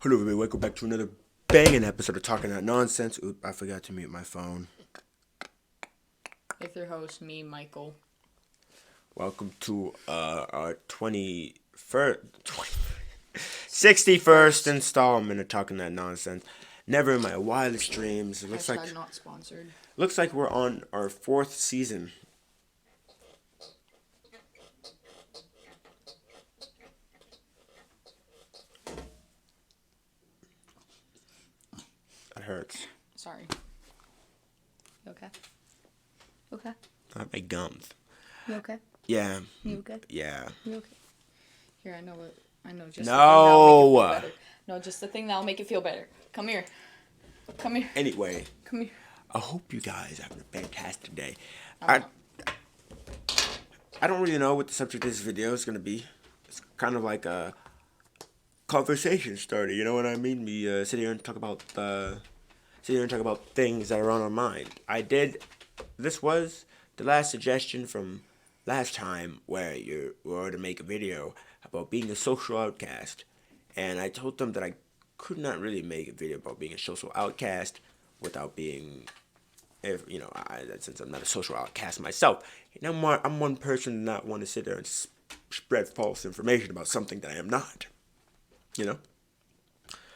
Hello everybody, welcome back to another banging episode of Talking That Nonsense. Oop, I forgot to mute my phone. With your host, me, Michael. Welcome to our 61st installment of Talking That Nonsense. Never in my wildest dreams. It looks like not sponsored. Looks like we're on our 4th season. That hurts. Sorry. You okay? Okay. Not my gums. You okay? Yeah. You okay? Yeah. You okay? Here, I know just No. just the thing that'll make it feel better. Come here. Come here. Anyway. Come here. I hope you guys are having a fantastic day. I don't really know what the subject of this video is going to be. It's kind of like a conversation starter, you know what I mean? We sit here and talk about things that are on our mind. This was the last suggestion from last time where you were to make a video about being a social outcast, and I told them that I could not really make a video about being a social outcast without being, since I'm not a social outcast myself. I'm one person to not want to sit there and spread false information about something that I am not.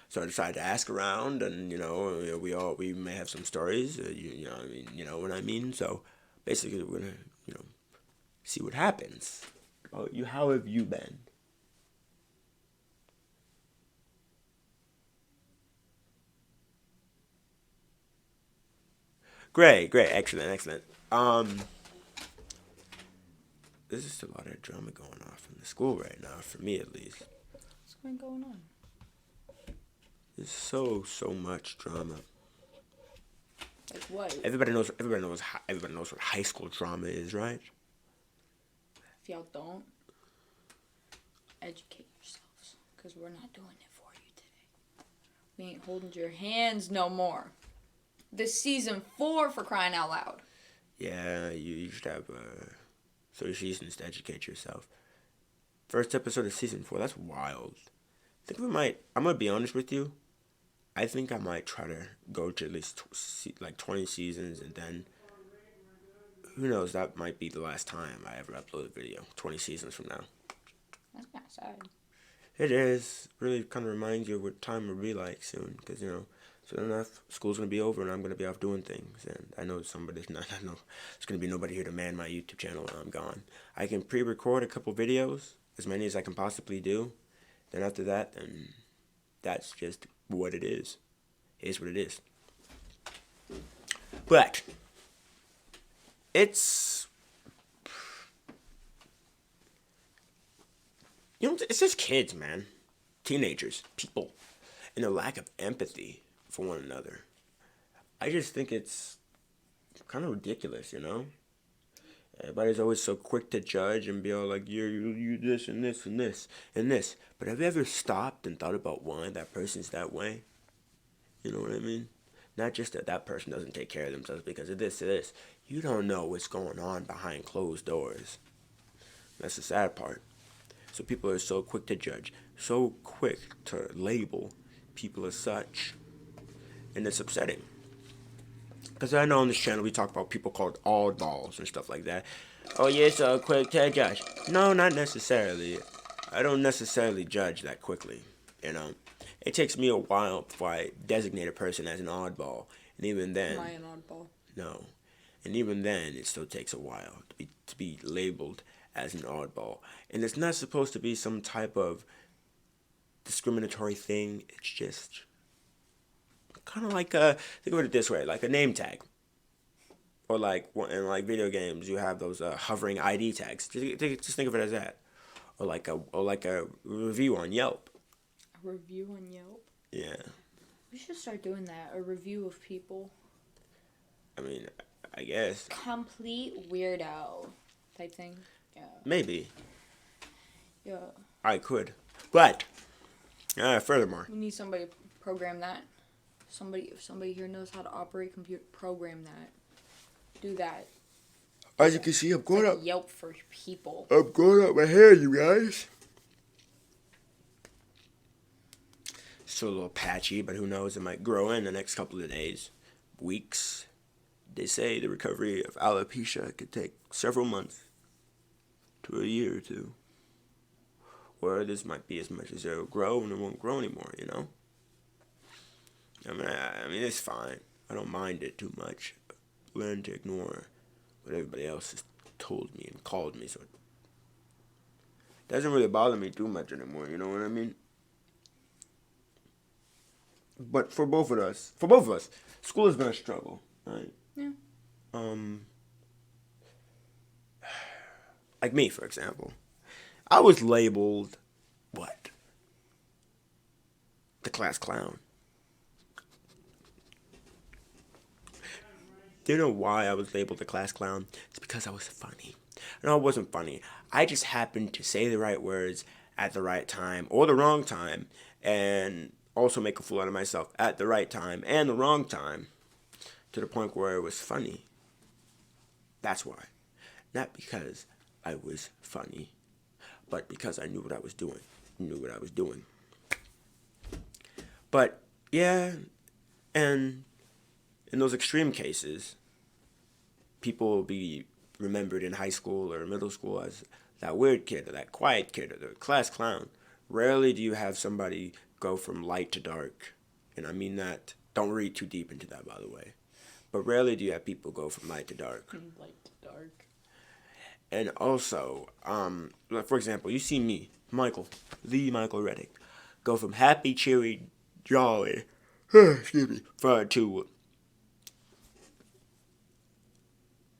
So I decided to ask around, and we may have some stories. You know what I mean. So basically, we're gonna see what happens. How have you been? Great, excellent. There's just a lot of drama going off in the school right now, for me at least. What's going on? There's so much drama. Like what? Everybody knows what high school drama is, right? If y'all don't, educate yourselves, because we're not doing it for you today. We ain't holding your hands no more. This season 4, for crying out loud. Yeah, you should have 3 seasons to educate yourself. First episode of season 4, that's wild. I think I'm gonna be honest with you. I think I might try to go to at least 20 seasons, and then who knows, that might be the last time I ever upload a video. 20 seasons from now. That's kind of sad. It is. Really kind of reminds you of what time will be like soon, because soon enough school's gonna be over and I'm gonna be off doing things, and I know there's gonna be nobody here to man my YouTube channel when I'm gone. I can pre-record a couple videos, as many as I can possibly do. Then after that, then that's just what it is. It is what it is. But it's it's just kids, man. Teenagers, people, and their lack of empathy for one another. I just think it's kind of ridiculous, Everybody's always so quick to judge and be all like, you this and this and this and this. But have you ever stopped and thought about why that person's that way? You know what I mean? Not just that person doesn't take care of themselves because of this or this. You don't know what's going on behind closed doors. That's the sad part. So people are so quick to judge, so quick to label people as such. And it's upsetting. Because I know on this channel we talk about people called oddballs and stuff like that. Oh, you're so quick to judge. No, not necessarily. I don't necessarily judge that quickly, It takes me a while before I designate a person as an oddball. And even then... Am I an oddball? No. And even then, it still takes a while to be labeled as an oddball. And it's not supposed to be some type of discriminatory thing. It's just... kind of like think of it this way, like a name tag, or like in video games you have those hovering ID tags. Just think of it as that, or like a review on Yelp. A review on Yelp? Yeah. We should start doing that. A review of people. I mean, I guess. Complete weirdo type thing. Yeah. Maybe. Yeah. I could, but furthermore, we need somebody to program that. If somebody here knows how to operate computer, program that. Do that. As you can see, I'm going up. Yelp for people. I'm going up my hair, you guys. Still a little patchy, but who knows? It might grow in the next couple of days, weeks. They say the recovery of alopecia could take several months to a year or two. Or this might be as much as it'll grow and it won't grow anymore, you know? I mean, it's fine. I don't mind it too much. Learn to ignore what everybody else has told me and called me, so it doesn't really bother me too much anymore, you know what I mean? But for both of us, school has been a struggle, right? Yeah. Like me, for example. I was labeled, what? The class clown. Do you know why I was labeled the class clown? It's because I was funny. No, it wasn't funny. I just happened to say the right words at the right time or the wrong time, and also make a fool out of myself at the right time and the wrong time, to the point where it was funny. That's why. Not because I was funny, but because I knew what I was doing. But, yeah, and in those extreme cases, people will be remembered in high school or middle school as that weird kid or that quiet kid or the class clown. Rarely do you have somebody go from light to dark. And I mean that, don't read too deep into that, by the way. But rarely do you have people go from light to dark. Light to dark. And also, for example, you see me, Michael, the Michael Reddick, go from happy, cheery, jolly, excuse me, to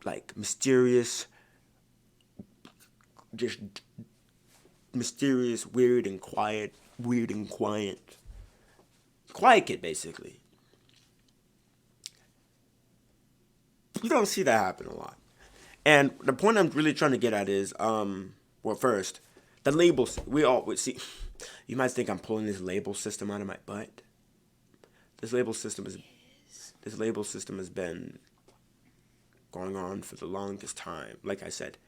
like mysterious, just mysterious, weird and quiet. Quiet kid, basically. You don't see that happen a lot. And the point I'm really trying to get at is, well, first, the labels, see, you might think I'm pulling this label system out of my butt. This label system has been going on for the longest time. Like I said,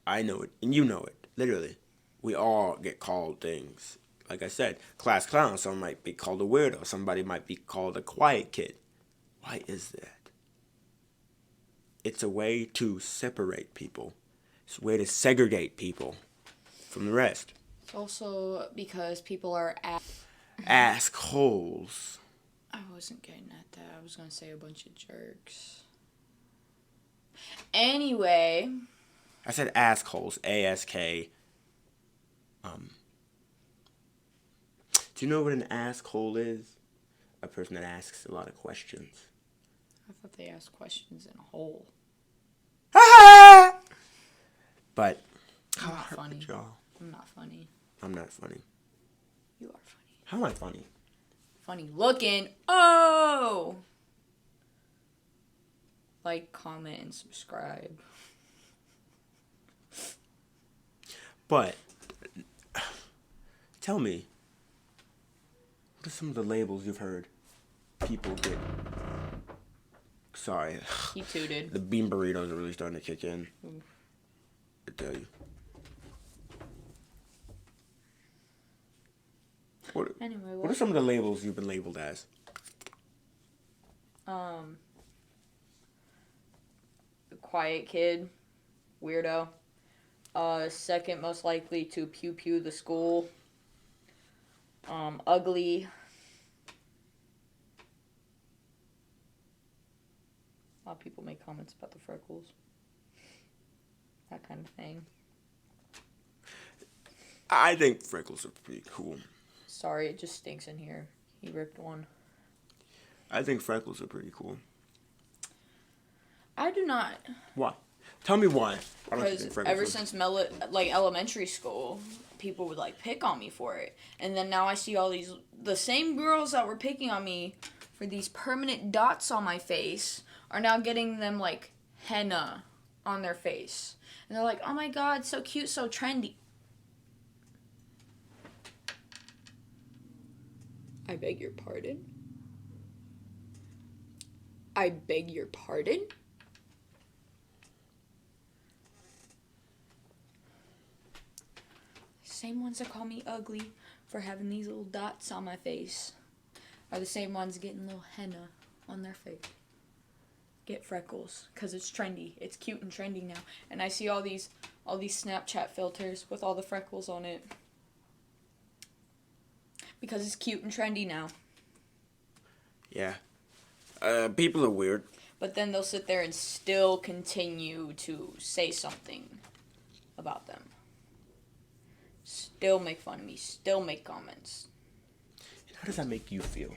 I know it, and you know it, literally. We all get called things. Like I said, class clown, someone might be called a weirdo, somebody might be called a quiet kid. Why is that? It's a way to separate people. It's a way to segregate people from the rest. It's also because people are assholes. I wasn't getting at that. I was going to say a bunch of jerks. Anyway. I said assholes. A-S-K. Do you know what an asshole is? A person that asks a lot of questions. I thought they asked questions in a hole. But I'm not funny. Y'all. I'm not funny. I'm not funny. You are funny. How am I funny? Funny looking. Oh! Like, comment, and subscribe. But tell me, what are some of the labels you've heard people get? Sorry. He tooted. The bean burritos are really starting to kick in. I tell you. Anyway, what are some of the labels you've been labeled as? The quiet kid, weirdo. Second most likely to pew the school. Ugly. A lot of people make comments about the freckles. That kind of thing. I think freckles are pretty cool. Sorry, it just stinks in here. He ripped one. I think freckles are pretty cool. I do not. Why? Tell me why. Because ever since elementary school, people would pick on me for it, and then now I see all the same girls that were picking on me for these permanent dots on my face are now getting them henna on their face, and they're like, "Oh my god, so cute, so trendy." I beg your pardon? I beg your pardon? Same ones that call me ugly for having these little dots on my face are the same ones getting little henna on their face. Get freckles because it's trendy. It's cute and trendy now. And I see all these Snapchat filters with all the freckles on it because it's cute and trendy now. Yeah. People are weird. But then they'll sit there and still continue to say something about them. Still make fun of me. Still make comments. And how does that make you feel?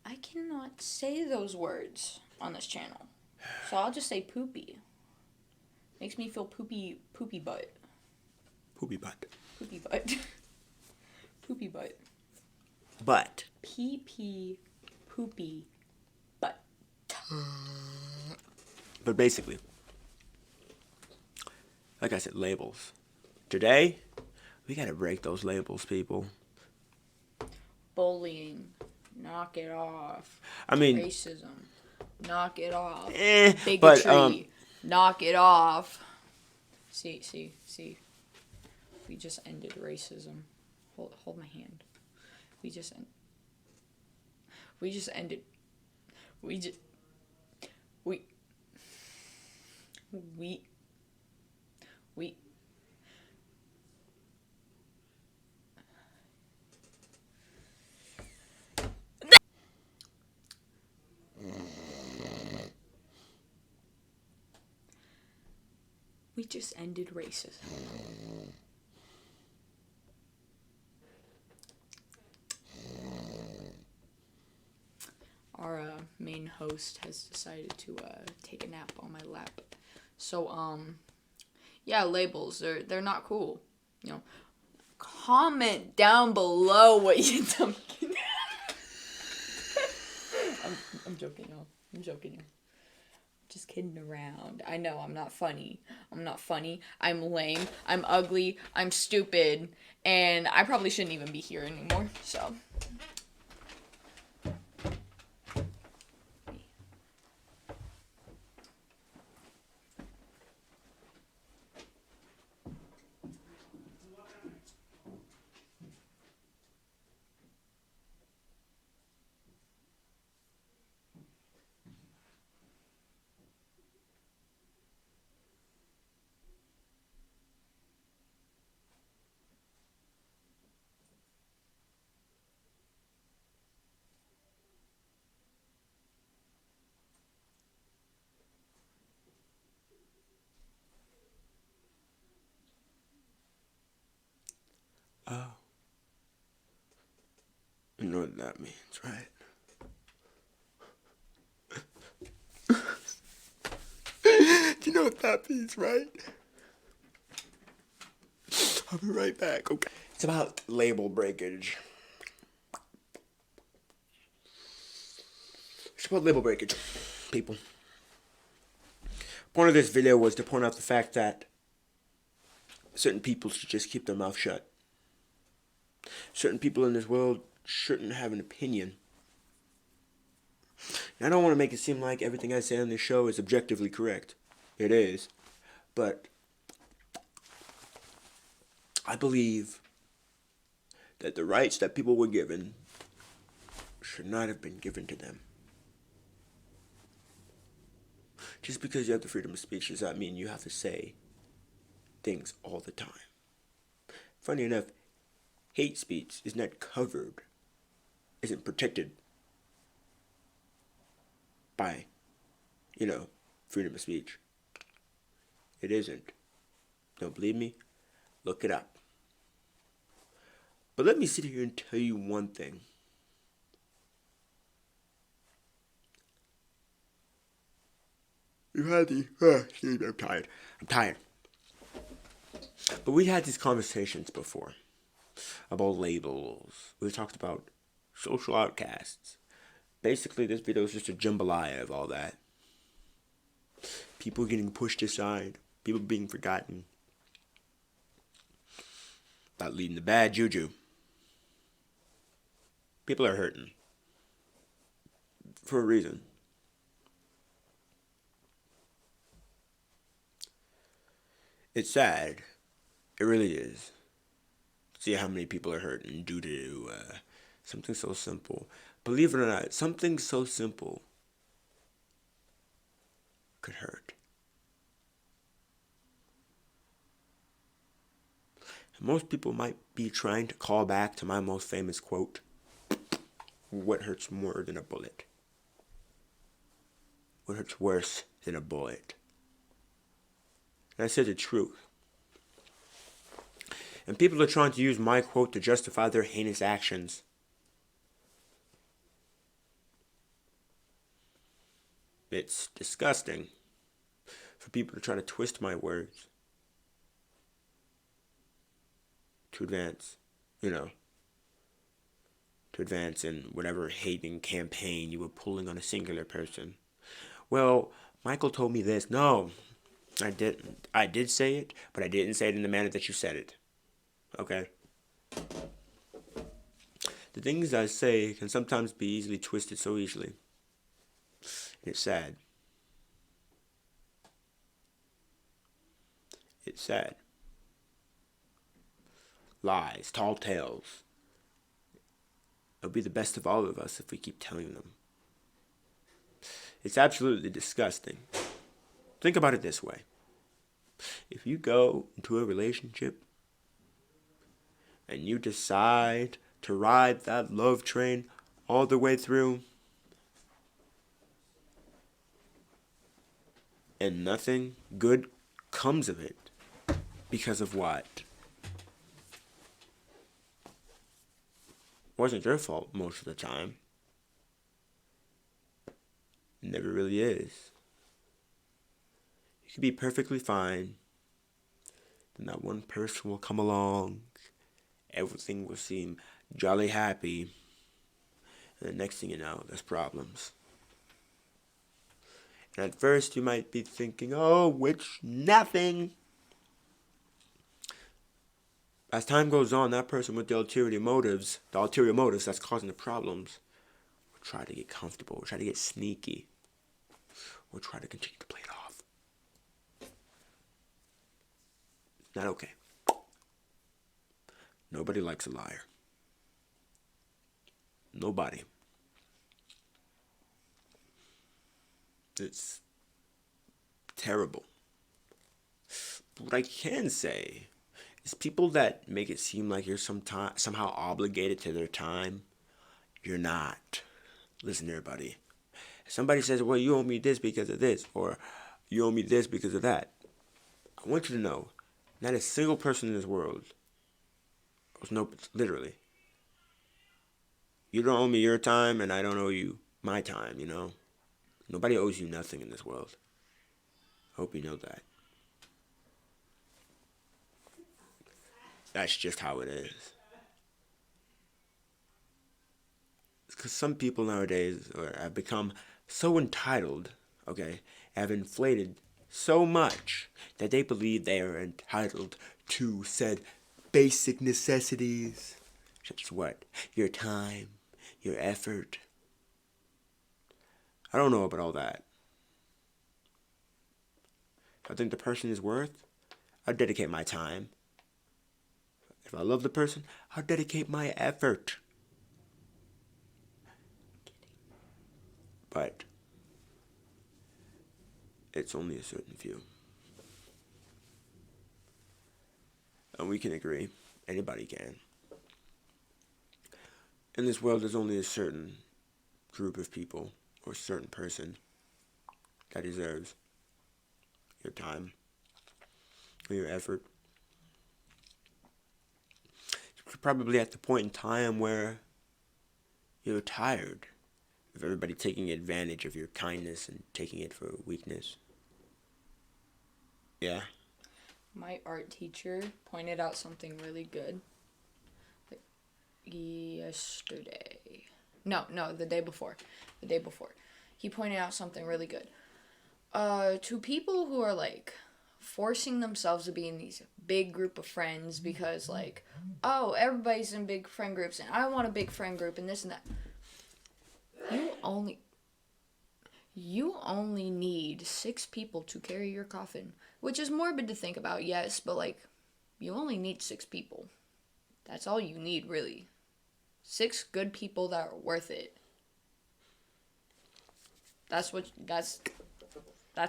I cannot say those words on this channel. So I'll just say poopy. Makes me feel poopy butt. Poopy butt. Poopy butt. Poopy butt. But. PP poopy butt. But basically, like I said, labels. Today, we gotta break those labels, people. Bullying. Knock it off. I mean, racism. Knock it off. Bigotry. But, knock it off. See. We just ended racism. Hold my hand. We just ended. We just ended racism. Our main host has decided to take a nap on my lap. So yeah, labels, they're not cool. You know, comment down below what you think. I'm joking, y'all. I'm joking. Just kidding around. I know I'm not funny. I'm lame. I'm ugly. I'm stupid. And I probably shouldn't even be here anymore. So. Oh. You know what that means, right? You know what that means, right? I'll be right back, okay? It's about label breakage. It's about label breakage, people. Point of this video was to point out the fact that certain people should just keep their mouth shut. Certain people in this world shouldn't have an opinion. And I don't want to make it seem like everything I say on this show is objectively correct. It is. But I believe that the rights that people were given should not have been given to them. Just because you have the freedom of speech does not mean you have to say things all the time. Funny enough, hate speech is not covered, isn't protected by, freedom of speech. It isn't. Don't believe me? Look it up. But let me sit here and tell you one thing. You had the... I'm tired. But we had these conversations before about labels. We talked about social outcasts. Basically, this video is just a jambalaya of all that. People getting pushed aside. People being forgotten. About leading the bad juju. People are hurting. For a reason. It's sad. It really is. See how many people are hurting due to something so simple. Believe it or not, something so simple could hurt. And most people might be trying to call back to my most famous quote, what hurts more than a bullet? What hurts worse than a bullet? And I said the truth. And people are trying to use my quote to justify their heinous actions. It's disgusting for people to try to twist my words to advance, to advance in whatever hating campaign you were pulling on a singular person. Well, Michael told me this. No, I didn't. I did say it, but I didn't say it in the manner that you said it. Okay? The things I say can sometimes be easily twisted so easily. It's sad. It's sad. Lies, tall tales. It'll be the best of all of us if we keep telling them. It's absolutely disgusting. Think about it this way. If you go into a relationship and you decide to ride that love train all the way through, and nothing good comes of it, because of what? Wasn't your fault most of the time. It never really is. You could be perfectly fine, then that one person will come along, everything will seem jolly happy, and the next thing you know, there's problems. And at first you might be thinking, oh, it's nothing. As time goes on, that person with the ulterior motives that's causing the problems, will try to get comfortable, will try to get sneaky, will try to continue to play it off. It's not okay. Nobody likes a liar. Nobody. It's terrible. But what I can say is people that make it seem like you're somehow obligated to their time, you're not. Listen, everybody. If somebody says, well, you owe me this because of this, or you owe me this because of that, I want you to know, not a single person in this world, literally, you don't owe me your time, and I don't owe you my time, Nobody owes you nothing in this world. I hope you know that. That's just how it is. Because some people nowadays have become so entitled, have inflated so much that they believe they are entitled to said basic necessities, such as what? Your time, your effort. I don't know about all that. If I think the person is worth, I'll dedicate my time. If I love the person, I'll dedicate my effort. But it's only a certain few. And we can agree. Anybody can. In this world, there's only a certain group of people or a certain person that deserves your time or your effort. You're probably at the point in time where you're tired of everybody taking advantage of your kindness and taking it for weakness. Yeah. My art teacher pointed out something really good. Yesterday. No, the day before. He pointed out something really good. To people who are forcing themselves to be in these big group of friends because oh, everybody's in big friend groups and I want a big friend group and this and that. You only need 6 people to carry your coffin, which is morbid to think about, yes, but you only need 6 people. That's all you need, really. 6 good people that are worth it. That's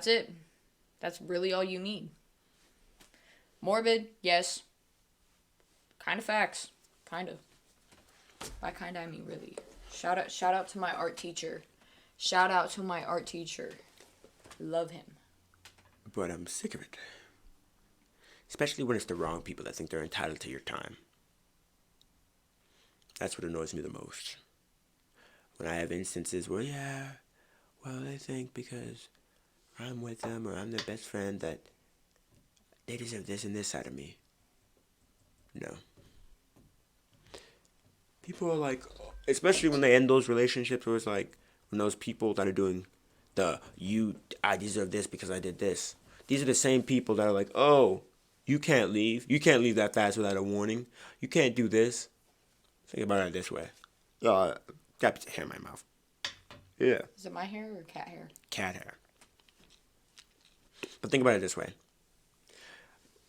it. That's really all you need. Morbid, yes. Kind of facts. Kind of. By kind of, I mean really. Shout out to my art teacher. Shout out to my art teacher. Love him. But I'm sick of it. Especially when it's the wrong people that think they're entitled to your time. That's what annoys me the most. When I have instances where, they think because I'm with them or I'm their best friend that they deserve this and this out of me. No. People are like, especially when they end those relationships where it's like, when those people that are doing I deserve this because I did this. These are the same people that are like, oh, you can't leave. You can't leave that fast without a warning. You can't do this. Think about it this way. Got hair in my mouth. Yeah. Is it my hair or cat hair? Cat hair. But think about it this way.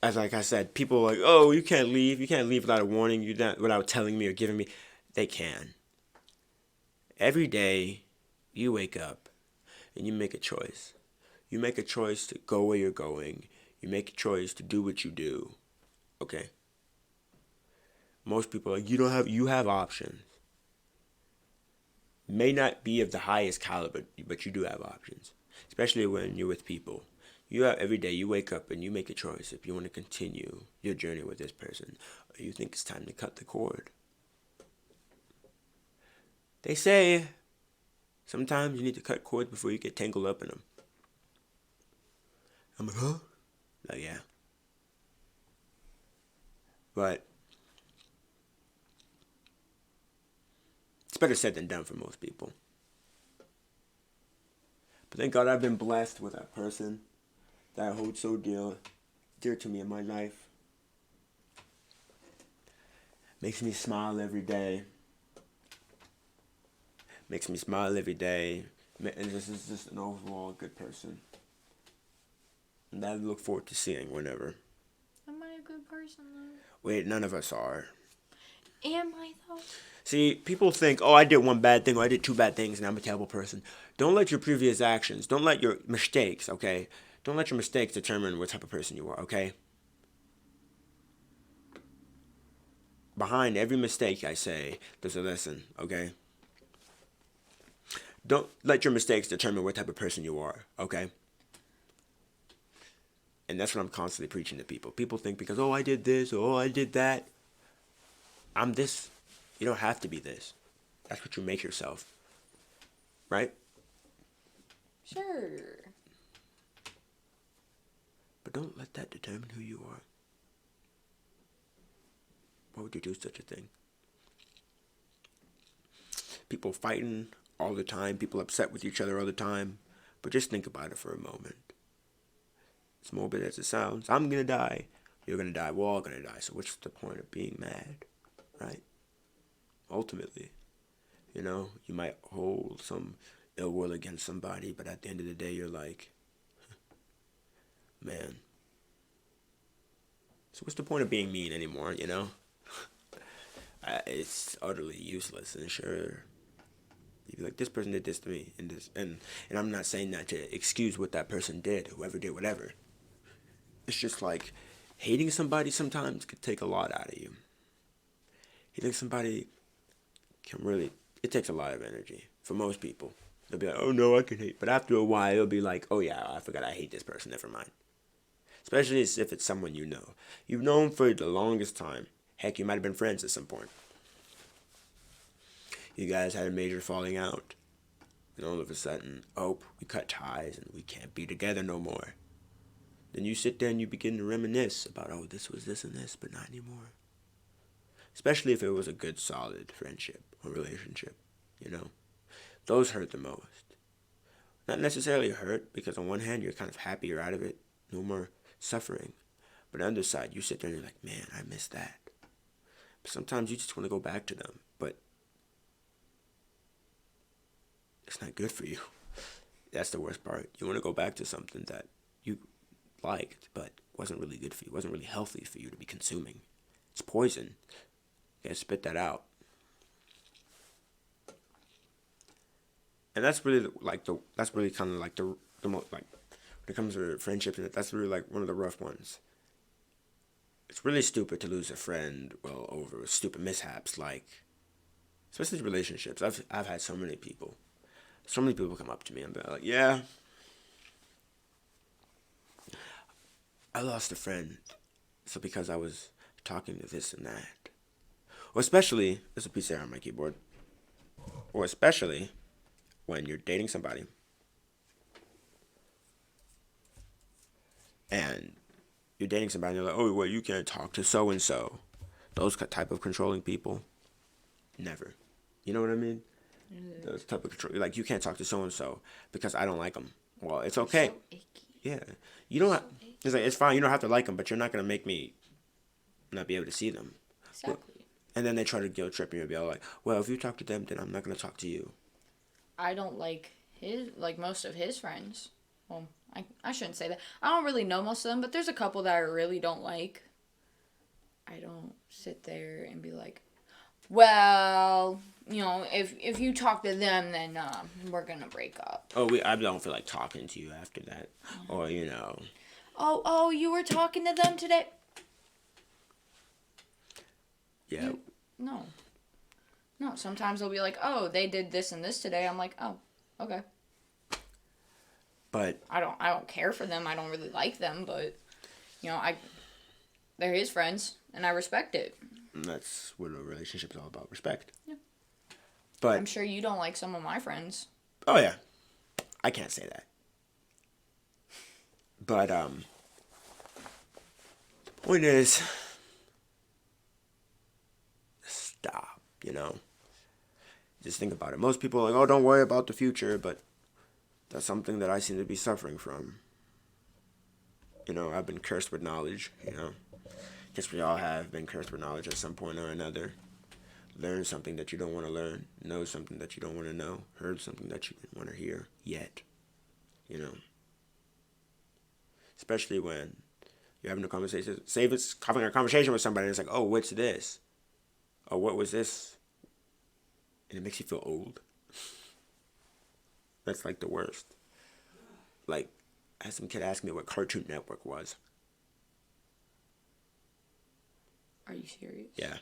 As like I said, people are like, oh, you can't leave. You can't leave without a warning. Without telling me or giving me. They can. Every day, you wake up and you make a choice. You make a choice to go where you're going. You make a choice to do what you do. Okay? Most people are like, you have options. May not be of the highest caliber, but you do have options. Especially when you're with people. Every day you wake up and you make a choice if you want to continue your journey with this person or you think it's time to cut the cord. They say sometimes you need to cut cords before you get tangled up in them. I'm like, huh? Like, yeah. But it's better said than done for most people. But thank God I've been blessed with a person that I hold so dear to me in my life. Makes me smile every day. Makes me smile every day. And this is just an overall good person. And that I look forward to seeing whenever. Am I a good person, though? Wait, none of us are. Am I, though? See, people think, oh, I did one bad thing or I did 2 bad things and I'm a terrible person. Don't let your previous actions, don't let your mistakes, okay? Don't let your mistakes determine what type of person you are, okay? Behind every mistake, I say, there's a lesson, okay? Don't let your mistakes determine what type of person you are, okay? And that's what I'm constantly preaching to people. People think because, oh, I did this, or oh, I did that. I'm this. You don't have to be this. That's what you make yourself. Right? Sure. But don't let that determine who you are. Why would you do such a thing? People fighting all the time. People upset with each other all the time. But just think about it for a moment. As morbid as it sounds, I'm going to die. You're going to die. We're all going to die. So what's the point of being mad? Right? Ultimately. You know, you might hold some ill will against somebody, but at the end of the day, you're like, man. So what's the point of being mean anymore, you know? It's utterly useless, and sure, you'd be like, this person did this to me, and I'm not saying that to excuse what that person did, whoever did whatever. It's just like, hating somebody sometimes could take a lot out of you. Hating somebody can really, it takes a lot of energy for most people. They'll be like, oh no, I can hate, but after a while, it'll be like, oh yeah, I forgot I hate this person, never mind. Especially if it's someone you know. You've known for the longest time. Heck, you might have been friends at some point. You guys had a major falling out. And all of a sudden, oh, we cut ties and we can't be together no more. Then you sit there and you begin to reminisce about, oh, this was this and this, but not anymore. Especially if it was a good, solid friendship or relationship, you know. Those hurt the most. Not necessarily hurt, because on one hand, you're kind of happy you're out of it. No more suffering. But on the other side, you sit there and you're like, man, I miss that. But sometimes you just want to go back to them, but it's not good for you. That's the worst part. You want to go back to something that you liked, but wasn't really good for you. Wasn't really healthy for you to be consuming. It's poison. You gotta spit that out. And that's really that's really kind of like the most, like, when it comes to friendships, that's really like one of the rough ones. It's really stupid to lose a friend, well, over stupid mishaps, like, especially relationships. I've had so many people come up to me and be like, yeah, I lost a friend, so because I was talking to this and that. Or especially, there's a piece there on my keyboard. Or especially when you're dating somebody and you're like, oh, well, you can't talk to so and so. Those type of controlling people, never. You know what I mean? Those type of control, like, you can't talk to so and so because I don't like them. Well, it's okay. So icky. Yeah, you don't. It's like, it's fine. You don't have to like them, but you're not gonna make me not be able to see them. Exactly. And then they try to guilt trip you and be all like, well, if you talk to them, then I'm not gonna talk to you. I don't like most of his friends. Well, I shouldn't say that. I don't really know most of them, but there's a couple that I really don't like. I don't sit there and be like, well, you know, if you talk to them, then we're gonna break up. Oh, I don't feel like talking to you after that. Or, you know. Oh, you were talking to them today? Yeah. No, sometimes they'll be like, oh, they did this and this today. I'm like, oh, okay. But I don't care for them. I don't really like them, but, you know, they're his friends, and I respect it. And that's what a relationship is all about, respect. Yeah. But I'm sure you don't like some of my friends. oh yeah, I can't say that. But the point is, stop. You know, just think about it. Most people are like, oh, don't worry about the future, but that's something that I seem to be suffering from. You know, I've been cursed with knowledge. You know, guess we all have been cursed with knowledge at some point or another. Learn something that you don't want to learn. Know something that you don't want to know. Heard something that you didn't want to hear yet. You know. Especially when you're having a conversation. Say if it's having a conversation with somebody and it's like, oh, what's this? Or what was this? And it makes you feel old. That's like the worst. Like, I had some kid ask me what Cartoon Network was. Are you serious? Yeah.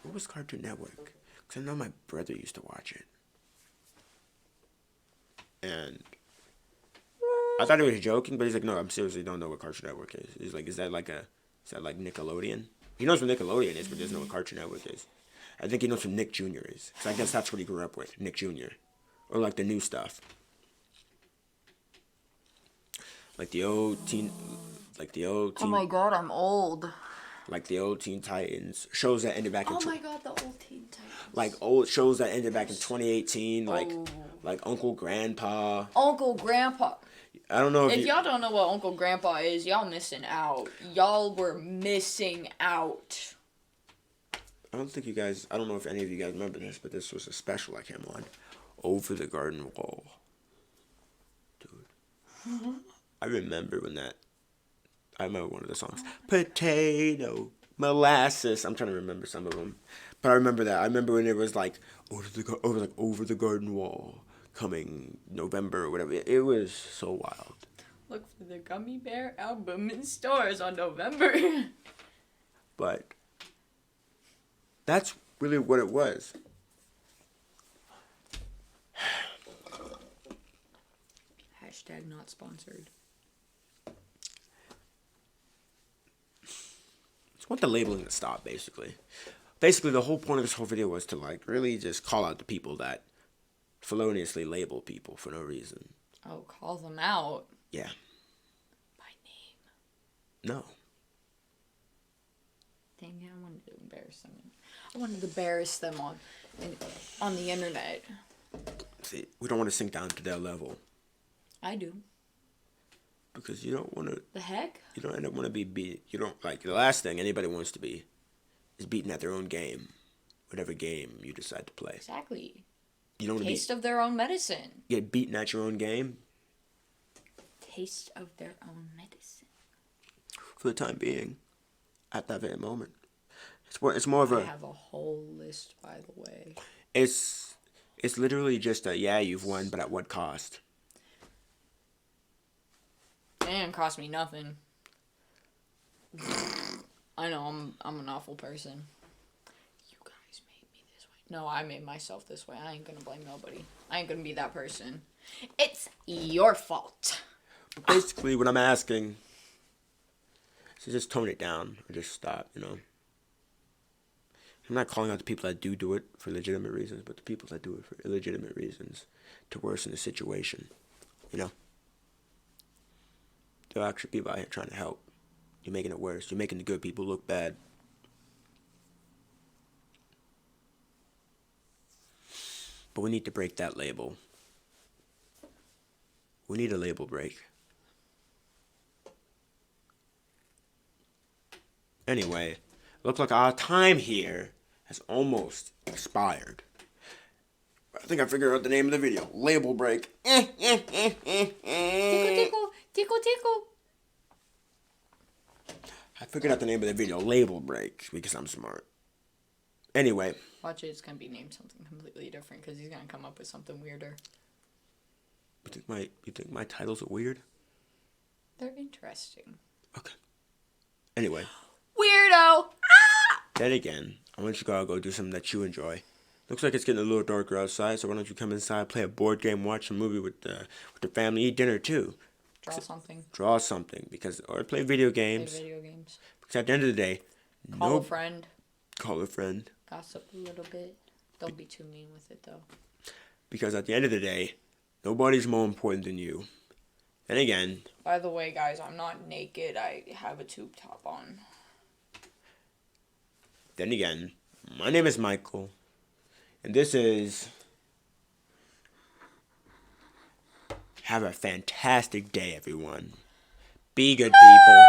What was Cartoon Network? Because I know my brother used to watch it. And I thought he was joking, but he's like, no, I'm seriously don't know what Cartoon Network is. He's like, is that like Nickelodeon? He knows what Nickelodeon is, but doesn't know what Cartoon Network is. I think he knows what Nick Jr. is. So I guess that's what he grew up with, Nick Jr. Or like the new stuff. Like the old teen. Oh my god, I'm old. Like the old Teen Titans. Shows that ended back in... Oh my god, the old Teen Titans. Like old shows that ended back in 2018. Like Uncle Grandpa. Uncle Grandpa. I don't know if y'all don't know what Uncle Grandpa is, y'all missing out. Y'all were missing out. I don't know if any of you guys remember this, but this was a special I came on. Over the Garden Wall. Dude. I remember one of the songs. Potato, molasses. I'm trying to remember some of them. But I remember that. I remember when it was like, over the garden wall, coming November or whatever. It was so wild. Look for the Gummy Bear album in stores on November. But that's really what it was. Hashtag not sponsored. I want the labeling to stop, basically. Basically, the whole point of this whole video was to, like, really just call out the people that feloniously label people for no reason. Oh, call them out? Yeah. By name? No. Dang it, I wanted to embarrass them. I wanted to embarrass them on the internet. See, we don't want to sink down to their level. I do. Because you don't want to... The heck? You don't end up want to be beat. You don't... Like, the last thing anybody wants to be is beaten at their own game. Whatever game you decide to play. Exactly. You don't want to Taste of their own medicine. Get beaten at your own game? Taste of their own medicine. For the time being. At that very moment. It's more of I a. have a whole list, by the way. It's literally just a yeah, you've won, but at what cost? It didn't cost me nothing. I know I'm an awful person. You guys made me this way. No, I made myself this way. I ain't gonna blame nobody. I ain't gonna be that person. It's your fault. Basically, what I'm asking is to just tone it down or just stop. I'm not calling out the people that do it for legitimate reasons, but the people that do it for illegitimate reasons to worsen the situation. There are actually people out here trying to help. You're making it worse. You're making the good people look bad. But we need to break that label. We need a label break. Anyway, looks like our time here has almost expired. I think I figured out the name of the video. Label break. Tickle, tickle, tickle, tickle. I figured out the name of the video. Label break. Because I'm smart. Anyway. Watch it. It's going to be named something completely different because he's going to come up with something weirder. You think my titles are weird? They're interesting. Okay. Anyway. Weirdo! Then again, I want you to go do something that you enjoy. Looks like it's getting a little darker outside, so why don't you come inside, play a board game, watch a movie with the family, eat dinner too. Draw something, or play video games. Because at the end of the day, Call a friend. Gossip a little bit. Don't be too mean with it though. Because at the end of the day, nobody's more important than you. Then again. By the way, guys, I'm not naked. I have a tube top on. Then again, my name is Michael. And this is... Have a fantastic day, everyone. Be good people.